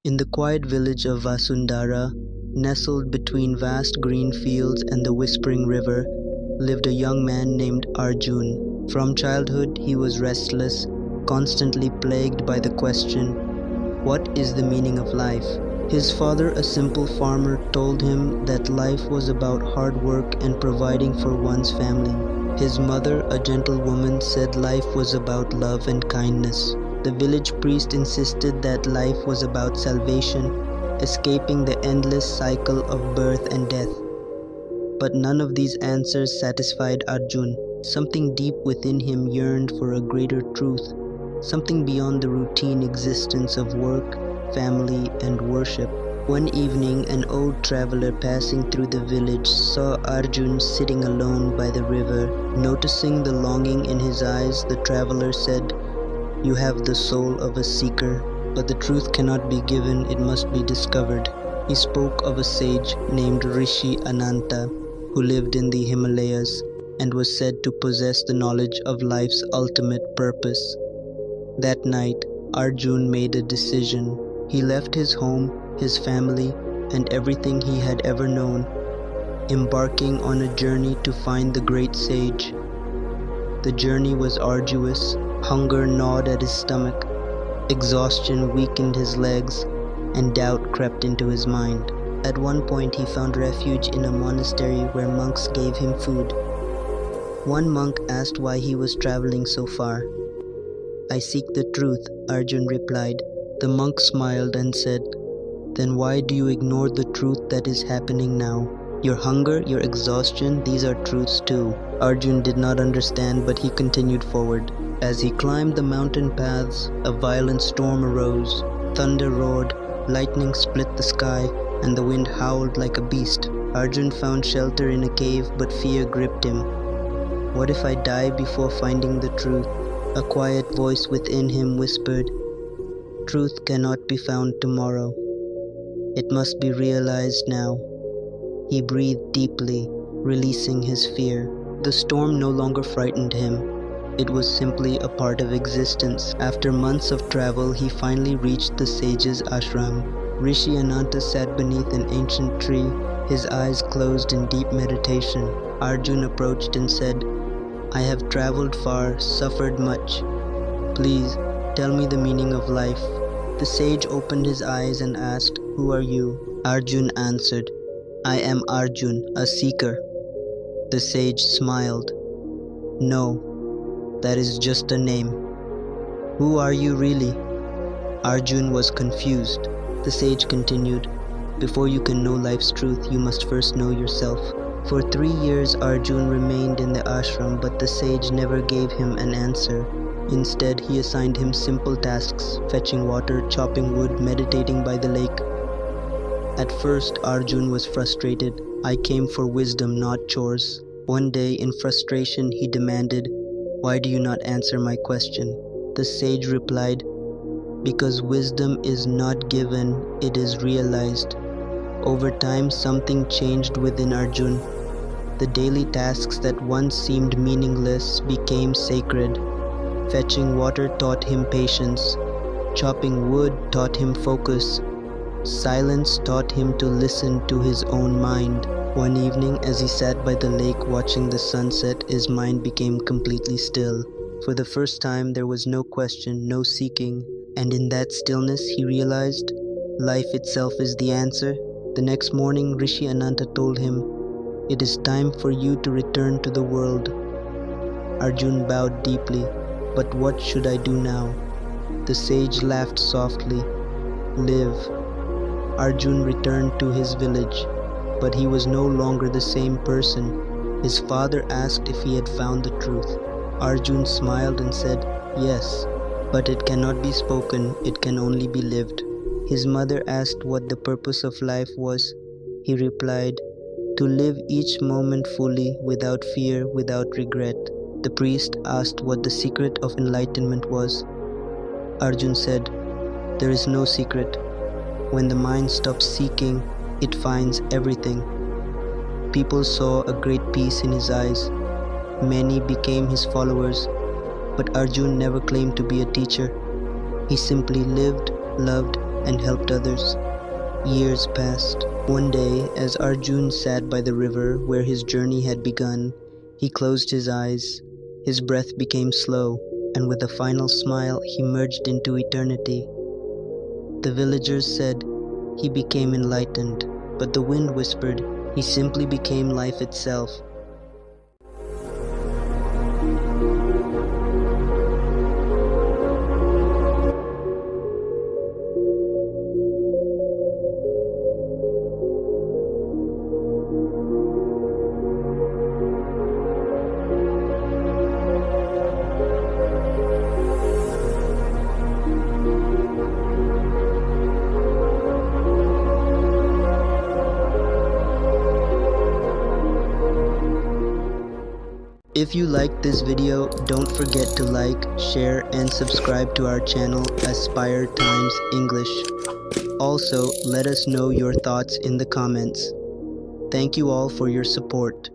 In the quiet village of Vasundhara, nestled between vast green fields and the whispering river, lived a young man named Arjun. From childhood, he was restless, constantly plagued by the question, what is the meaning of life? His father, a simple farmer, told him that life was about hard work and providing for one's family. His mother, a gentle woman, said life was about love and kindness. The village priest insisted that life was about salvation, escaping the endless cycle of birth and death. But none of these answers satisfied Arjun. Something deep within him yearned for a greater truth, something beyond the routine existence of work, family, and worship. One evening, an old traveler passing through the village saw Arjun sitting alone by the river. Noticing the longing in his eyes, the traveler said, "You have the soul of a seeker, but the truth cannot be given, it must be discovered." He spoke of a sage named Rishi Ananta, who lived in the Himalayas and was said to possess the knowledge of life's ultimate purpose. That night, Arjun made a decision. He left his home, his family, and everything he had ever known, embarking on a journey to find the great sage. The journey was arduous. Hunger gnawed at his stomach, exhaustion weakened his legs, and doubt crept into his mind. At one point, he found refuge in a monastery where monks gave him food. One monk asked why he was traveling so far. "I seek the truth," Arjun replied. The monk smiled and said, "Then why do you ignore the truth that is happening now? Your hunger, your exhaustion, these are truths too." Arjun did not understand, but he continued forward. As he climbed the mountain paths, a violent storm arose. Thunder roared, lightning split the sky, and the wind howled like a beast. Arjun found shelter in a cave, but fear gripped him. What if I die before finding the truth? A quiet voice within him whispered, "Truth cannot be found tomorrow. It must be realized now." He breathed deeply, releasing his fear. The storm no longer frightened him. It was simply a part of existence. After months of travel, he finally reached the sage's ashram. Rishi Ananta sat beneath an ancient tree, his eyes closed in deep meditation. Arjun approached and said, "I have traveled far, suffered much. Please, tell me the meaning of life." The sage opened his eyes and asked, "Who are you?" Arjun answered, "I am Arjun, a seeker." The sage smiled. "No, that is just a name. Who are you really?" Arjun was confused. The sage continued, "Before you can know life's truth, you must first know yourself." For 3 years, Arjun remained in the ashram, but the sage never gave him an answer. Instead, he assigned him simple tasks: fetching water, chopping wood, meditating by the lake. At first, Arjun was frustrated. "I came for wisdom, not chores." One day, in frustration, he demanded, "Why do you not answer my question?" The sage replied, "Because wisdom is not given, it is realized." Over time, something changed within Arjun. The daily tasks that once seemed meaningless became sacred. Fetching water taught him patience. Chopping wood taught him focus. Silence taught him to listen to his own mind. One evening, as he sat by the lake watching the sunset, his mind became completely still. For the first time, there was no question, no seeking, and in that stillness, he realized life itself is the answer. The next morning, Rishi Ananta told him, "It is time for you to return to the world." Arjun bowed deeply. "But what should I do now?" The sage laughed softly. "Live." Arjun returned to his village, but he was no longer the same person. His father asked if he had found the truth. Arjun smiled and said, "Yes, but it cannot be spoken, it can only be lived." His mother asked what the purpose of life was. He replied, "To live each moment fully, without fear, without regret." The priest asked what the secret of enlightenment was. Arjun said, "There is no secret. When the mind stops seeking, it finds everything." People saw a great peace in his eyes. Many became his followers, but Arjun never claimed to be a teacher. He simply lived, loved, and helped others. Years passed. One day, as Arjun sat by the river where his journey had begun, he closed his eyes. His breath became slow, and with a final smile, he merged into eternity. The villagers said he became enlightened, but the wind whispered he simply became life itself. If you liked this video, don't forget to like, share, and subscribe to our channel Aspire Times English. Also, let us know your thoughts in the comments. Thank you all for your support.